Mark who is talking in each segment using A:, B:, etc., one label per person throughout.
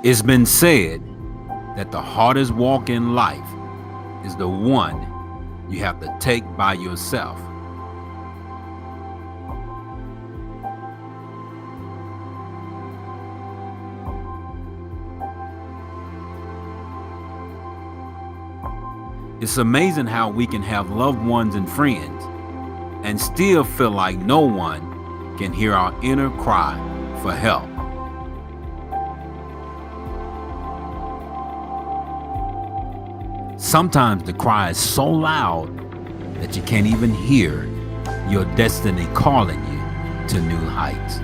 A: It's been said that the hardest walk in life is the one you have to take by yourself. It's amazing how we can have loved ones and friends and still feel like no one can hear our inner cry for help. Sometimes the cry is so loud that you can't even hear your destiny calling you to new heights.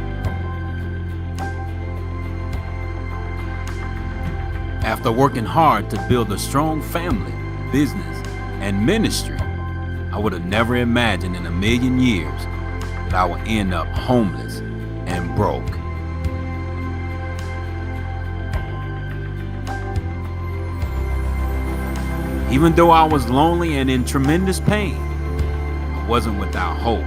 A: After working hard to build a strong family, business, and ministry, I would have never imagined in a million years that I would end up homeless and broke. Even though I was lonely and in tremendous pain, I wasn't without hope.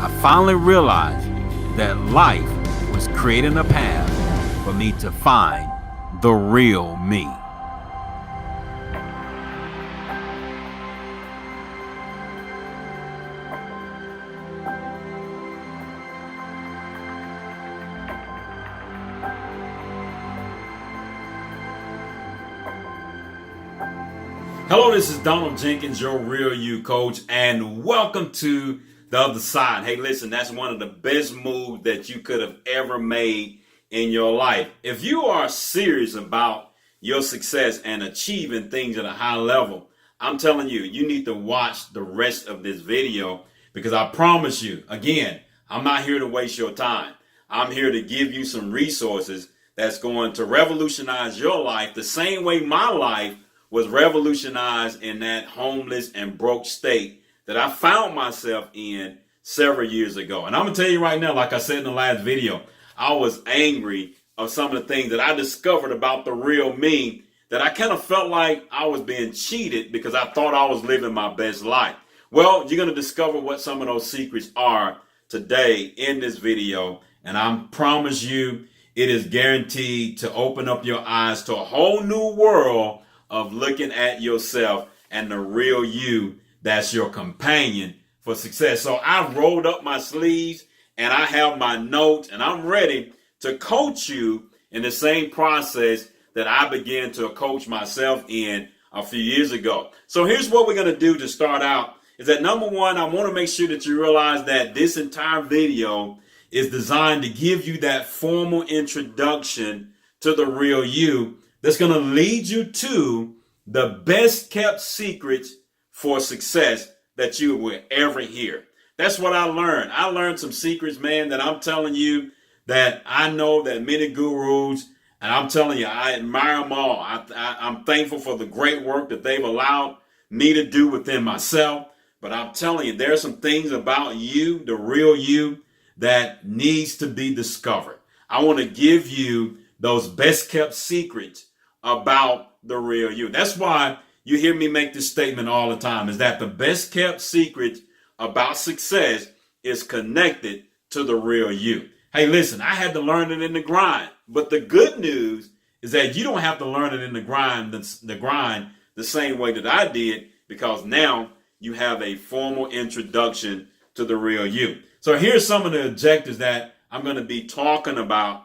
A: I finally realized that life was creating a path for me to find the real me. Hello, this is Donald Jenkins, your Real You coach, and welcome to The Other Side. Hey, listen, that's one of the best moves that you could have ever made in your life. If you are serious about your success and achieving things at a high level, I'm telling you, you need to watch the rest of this video because I promise you, again, I'm not here to waste your time. I'm here to give you some resources that's going to revolutionize your life the same way my life was revolutionized in that homeless and broke state that I found myself in several years ago. And I'm gonna tell you right now, like I said in the last video, I was angry of some of the things that I discovered about the real me, that I kind of felt like I was being cheated because I thought I was living my best life. Well, you're gonna discover what some of those secrets are today in this video. And I promise you, it is guaranteed to open up your eyes to a whole new world of looking at yourself and the real you that's your companion for success. So I've rolled up my sleeves and I have my notes and I'm ready to coach you in the same process that I began to coach myself in a few years ago. So here's what we're going to do to start out is that number one, I want to make sure that you realize that this entire video is designed to give you that formal introduction to the real you that's going to lead you to the best kept secrets for success that you will ever hear. That's what I learned. I learned some secrets, man, that I'm telling you that I know that many gurus, and I'm telling you, I admire them all. I'm thankful for the great work that they've allowed me to do within myself. But I'm telling you, there are some things about you, the real you, that needs to be discovered. I want to give you those best kept secrets about the real you. That's why you hear me make this statement all the time, is that the best kept secret about success is connected to the real you. Hey, listen, I had to learn it in the grind, but the good news is that you don't have to learn it in the grind the same way that I did, because now you have a formal introduction to the real you. So here's some of the objectives that I'm going to be talking about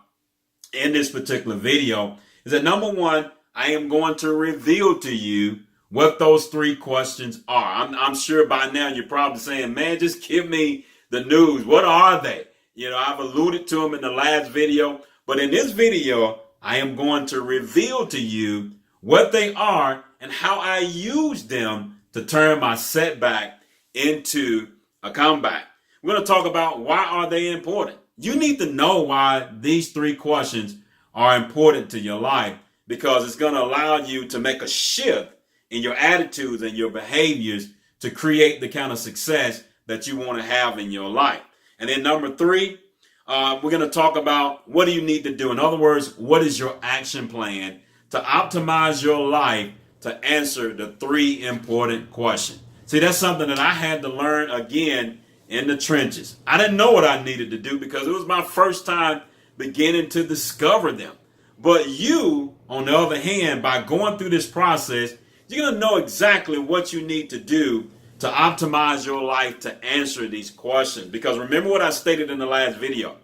A: in this particular video. Is that number one, I am going to reveal to you what those three questions are. I'm sure by now you're probably saying, man, just give me the news. What are they? You know, I've alluded to them in the last video, but in this video, I am going to reveal to you what they are and how I use them to turn my setback into a comeback. We're going to talk about why are they important. You need to know why these three questions are important to your life, because it's going to allow you to make a shift in your attitudes and your behaviors to create the kind of success that you want to have in your life. And then number three, we're going to talk about what do you need to do? In other words, what is your action plan to optimize your life to answer the three important questions? See, that's something that I had to learn again in the trenches. I didn't know what I needed to do because it was my first time beginning to discover them. But you, on the other hand, by going through this process, you're going to know exactly what you need to do to optimize your life to answer these questions. Because remember what I stated in the last video.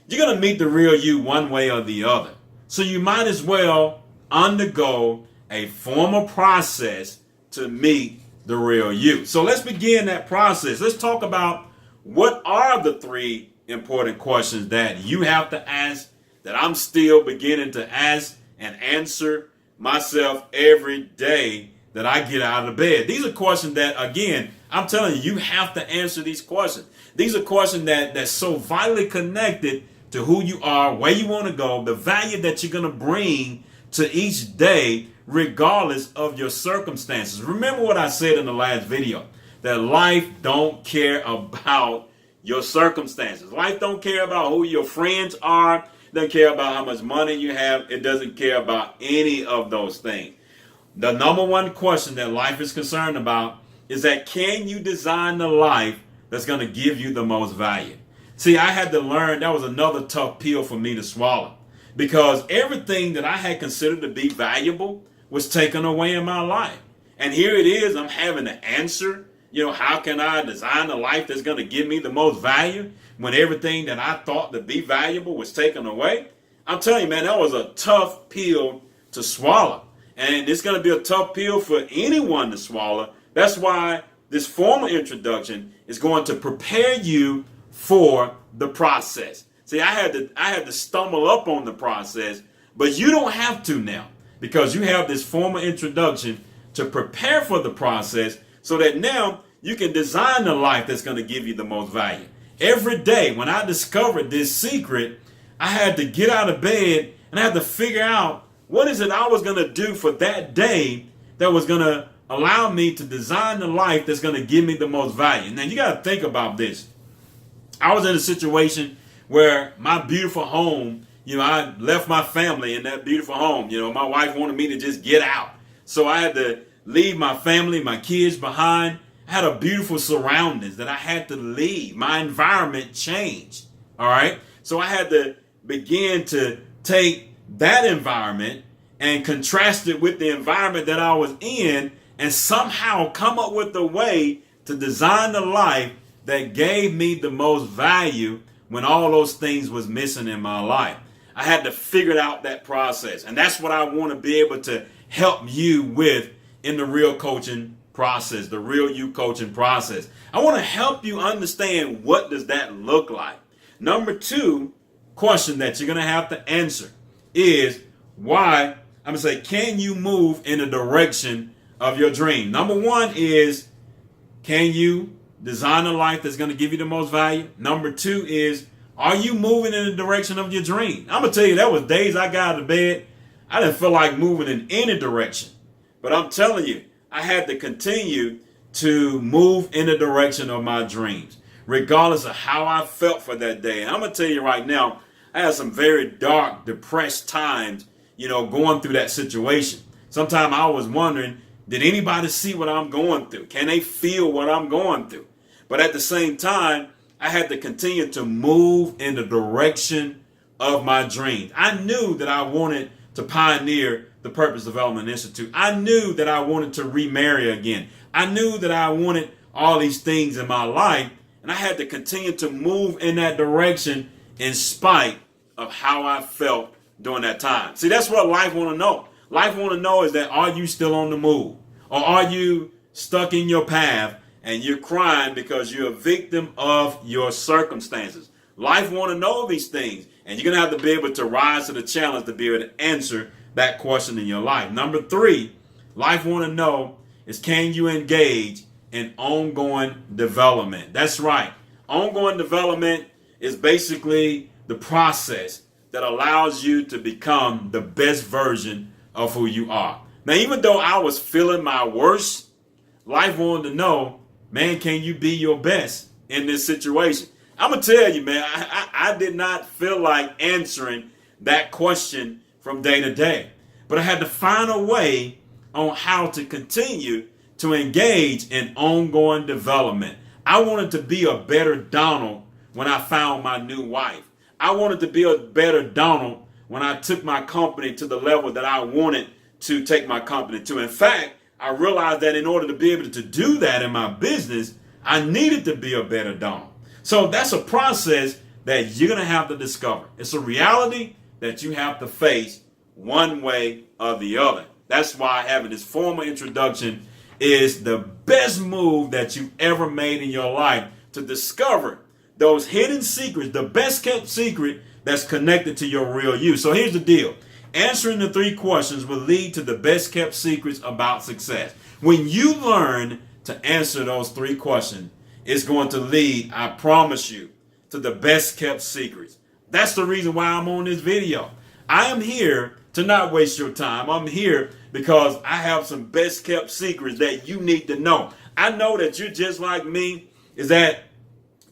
A: You're going to meet the real you one way or the other. So you might as well undergo a formal process to meet the real you. So let's begin that process. Let's talk about what are the 3 important questions that you have to ask, that I'm still beginning to ask and answer myself every day that I get out of bed. These are questions that, again, I'm telling you, you have to answer these questions. These are questions that's so vitally connected to who you are, where you want to go, the value that you're going to bring to each day, regardless of your circumstances. Remember what I said in the last video, that life don't care about your circumstances. Life don't care about who your friends are. It doesn't care about how much money you have. It doesn't care about any of those things. The number one question that life is concerned about is that, can you design the life that's going to give you the most value? See, I had to learn, that was another tough pill for me to swallow, because everything that I had considered to be valuable was taken away in my life. And here it is, I'm having to answer, how can I design a life that's going to give me the most value when everything that I thought to be valuable was taken away? I'm telling you, man, that was a tough pill to swallow. And it's going to be a tough pill for anyone to swallow. That's why this formal introduction is going to prepare you for the process. See, I had to stumble up on the process, but you don't have to now, because you have this formal introduction to prepare for the process, so that now you can design the life that's going to give you the most value. Every day when I discovered this secret, I had to get out of bed and I had to figure out what is it I was going to do for that day that was going to allow me to design the life that's going to give me the most value. Now, you got to think about this. I was in a situation where my beautiful home, I left my family in that beautiful home. My wife wanted me to just get out. So I had to leave my family, my kids behind. I had a beautiful surroundings that I had to leave. My environment changed. All right. So I had to begin to take that environment and contrast it with the environment that I was in, and somehow come up with a way to design the life that gave me the most value when all those things was missing in my life. I had to figure out that process. And that's what I want to be able to help you with in the real coaching process, the real you coaching process. I want to help you understand, what does that look like? Number 2 question that you're going to have to answer is why. I'm going to say, can you move in the direction of your dream? Number 1 is, can you design a life that's going to give you the most value? Number 2 is, are you moving in the direction of your dream? I'm going to tell you, there was days I got out of bed, I didn't feel like moving in any direction. But I'm telling you, I had to continue to move in the direction of my dreams, regardless of how I felt for that day. And I'm going to tell you right now, I had some very dark, depressed times, going through that situation. Sometimes I was wondering, did anybody see what I'm going through? Can they feel what I'm going through? But at the same time, I had to continue to move in the direction of my dreams. I knew that I wanted to pioneer the Purpose Development Institute. I knew that I wanted to remarry again. I knew that I wanted all these things in my life, and I had to continue to move in that direction in spite of how I felt during that time. See, that's what life want to know. Life want to know is that, are you still on the move? Or are you stuck in your path and you're crying because you're a victim of your circumstances? Life want to know these things, and you're going to have to be able to rise to the challenge to be able to answer that question in your life. Number 3, life want to know is, can you engage in ongoing development? That's right. Ongoing development is basically the process that allows you to become the best version of who you are. Now, even though I was feeling my worst, life wanted to know, man, can you be your best in this situation? I'm going to tell you, man, I did not feel like answering that question from day to day. But I had to find a way on how to continue to engage in ongoing development. I wanted to be a better Donald when I found my new wife. I wanted to be a better Donald when I took my company to the level that I wanted to take my company to. In fact, I realized that in order to be able to do that in my business, I needed to be a better Donald. So that's a process that you're going to have to discover. It's a reality that you have to face one way or the other. That's why having this formal introduction is the best move that you ever made in your life, to discover those hidden secrets, the best kept secret that's connected to your real you. So here's the deal. Answering the 3 questions will lead to the best kept secrets about success. When you learn to answer those 3 questions, it's going to lead, I promise you, to the best kept secrets. That's the reason why I'm on this video. I am here to not waste your time. I'm here because I have some best kept secrets that you need to know. I know that you're just like me, is that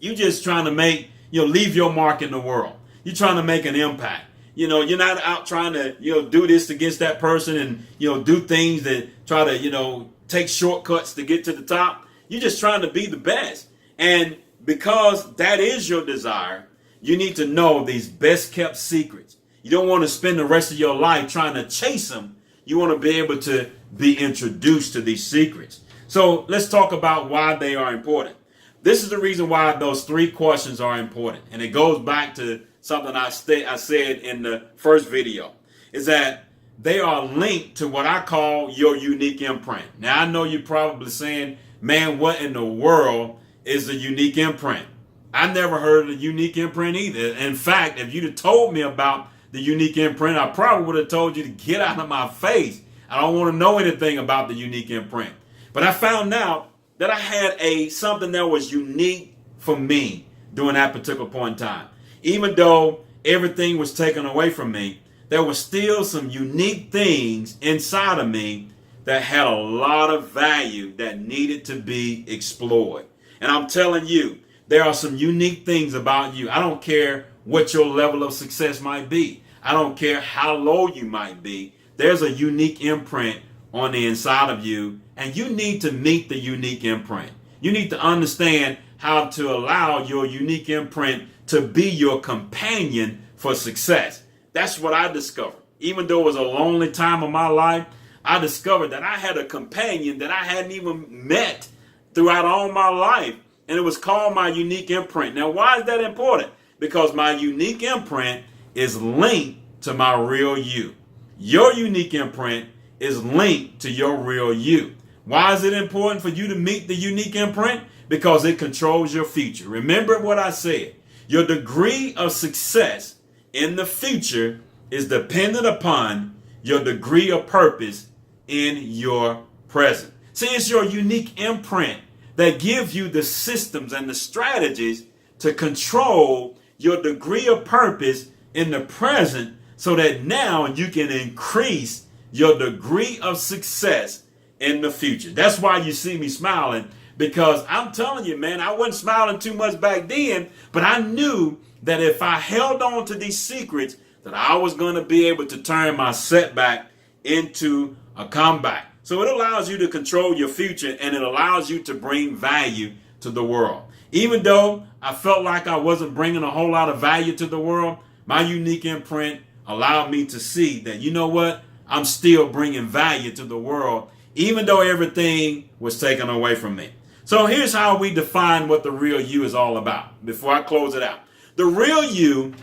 A: you just trying to leave your mark in the world. You're trying to make an impact. You're not out trying to, do this against that person and, do things that try to, take shortcuts to get to the top. You're just trying to be the best. And because that is your desire, you need to know these best kept secrets. You don't want to spend the rest of your life trying to chase them. You want to be able to be introduced to these secrets. So let's talk about why they are important. This is the reason why those 3 questions are important. And it goes back to something I said in the first video, is that they are linked to what I call your unique imprint. Now, I know you're probably saying, man, what in the world is a unique imprint? I never heard of a unique imprint either. In fact, if you'd have told me about the unique imprint, I probably would have told you to get out of my face. I don't want to know anything about the unique imprint. But I found out that I had something that was unique for me during that particular point in time. Even though everything was taken away from me, there were still some unique things inside of me that had a lot of value that needed to be explored. And I'm telling you, there are some unique things about you. I don't care what your level of success might be. I don't care how low you might be. There's a unique imprint on the inside of you, and you need to meet the unique imprint. You need to understand how to allow your unique imprint to be your companion for success. That's what I discovered. Even though it was a lonely time of my life, I discovered that I had a companion that I hadn't even met throughout all my life. And it was called my unique imprint. Now, why is that important? Because my unique imprint is linked to my real you. Your unique imprint is linked to your real you. Why is it important for you to meet the unique imprint? Because it controls your future. Remember what I said. Your degree of success in the future is dependent upon your degree of purpose in your present. See, it's your unique imprint that gives you the systems and the strategies to control your degree of purpose in the present, so that now you can increase your degree of success in the future. That's why you see me smiling, because I'm telling you, man, I wasn't smiling too much back then, but I knew that if I held on to these secrets, that I was going to be able to turn my setback into a comeback. So it allows you to control your future, and it allows you to bring value to the world. Even though I felt like I wasn't bringing a whole lot of value to the world, my unique imprint allowed me to see that, you know what, I'm still bringing value to the world, even though everything was taken away from me. So here's how we define what the real you is all about before I close it out. The real you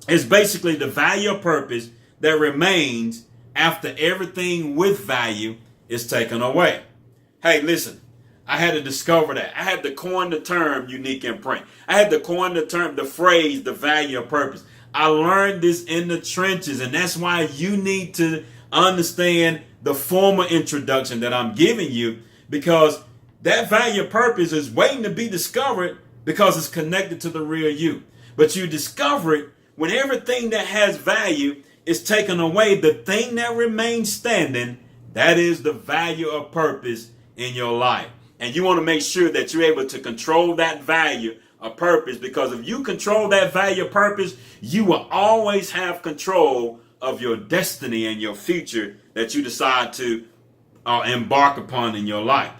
A: is basically the value or purpose that remains after everything with value is taken away. Hey, listen, I had to discover that. I had to coin the term unique imprint. I had to coin the term, the phrase, the value or purpose. I learned this in the trenches, and that's why you need to understand the formal introduction that I'm giving you, because that value or purpose is waiting to be discovered because it's connected to the real you. But you discover it when everything that has value is taken away. The thing that remains standing, that is the value or purpose in your life. And you want to make sure that you're able to control that value or purpose, because if you control that value or purpose, you will always have control of your destiny and your future that you decide to embark upon in your life.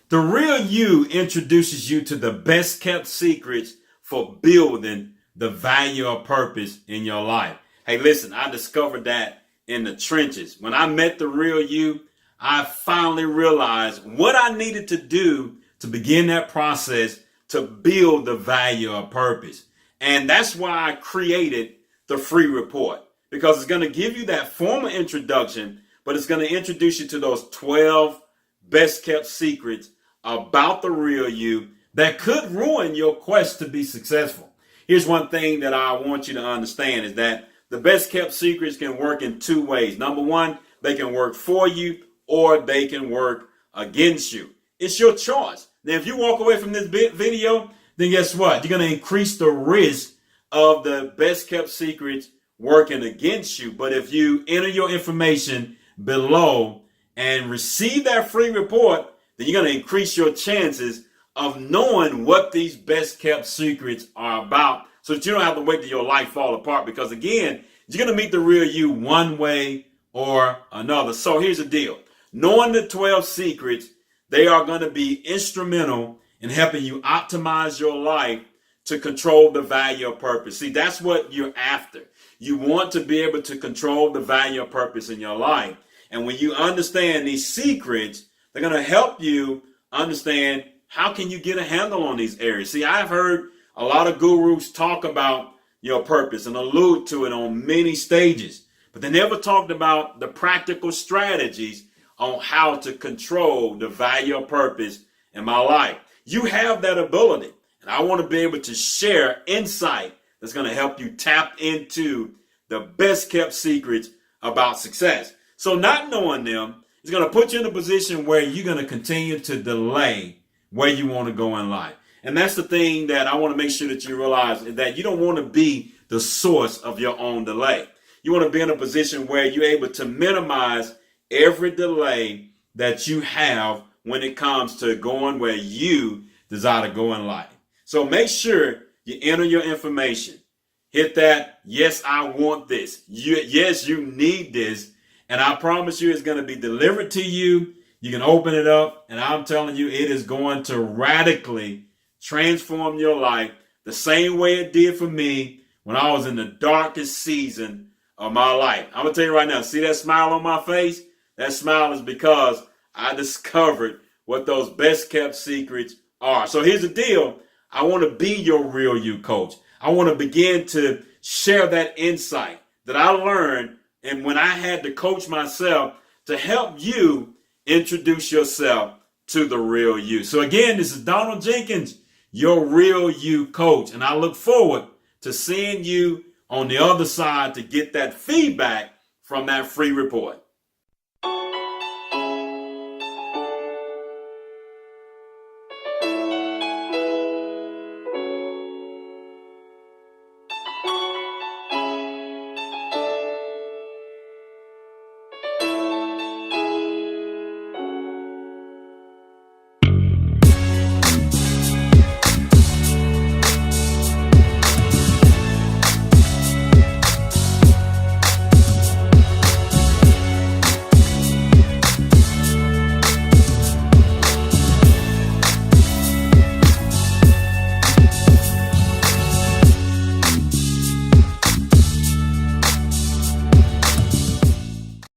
A: The real you introduces you to the best kept secrets for building the value or purpose in your life. Hey, listen, I discovered that in the trenches. When I met the real you, I finally realized what I needed to do to begin that process to build the value of purpose. And that's why I created the free report, because it's going to give you that formal introduction, but it's going to introduce you to those 12 best kept secrets about the real you that could ruin your quest to be successful. Here's one thing that I want you to understand is that the best kept secrets can work in two ways. Number one, they can work for you or they can work against you. It's your choice. Now, if you walk away from this video, then guess what? You're going to increase the risk of the best kept secrets working against you. But if you enter your information below and receive that free report, then you're going to increase your chances of knowing what these best kept secrets are about, so that you don't have to wait till your life fall apart. Because again, you're going to meet the real you one way or another. So here's the deal. Knowing the 12 secrets, they are going to be instrumental in helping you optimize your life to control the value of purpose. See, that's what you're after. You want to be able to control the value of purpose in your life. And when you understand these secrets, they're going to help you understand how can you get a handle on these areas. See, I've heard a lot of gurus talk about your purpose and allude to it on many stages, but they never talked about the practical strategies on how to control the value of purpose in my life. You have that ability, and I want to be able to share insight that's going to help you tap into the best kept secrets about success. So not knowing them is going to put you in a position where you're going to continue to delay where you want to go in life. And that's the thing that I want to make sure that you realize, is that you don't want to be the source of your own delay. You want to be in a position where you're able to minimize every delay that you have when it comes to going where you desire to go in life. So make sure you enter your information. Hit that, yes, I want this. Yes, you need this. And I promise you it's going to be delivered to you. You can open it up, and I'm telling you, it is going to radically transform your life the same way it did for me when I was in the darkest season of my life. I'm going to tell you right now, see that smile on my face? That smile is because I discovered what those best kept secrets are. So here's the deal. I want to be your real you coach. I want to begin to share that insight that I learned and when I had to coach myself to help you introduce yourself to the real you. So again, this is Donald Jenkins, your real you coach. And I look forward to seeing you on the other side to get that feedback from that free report.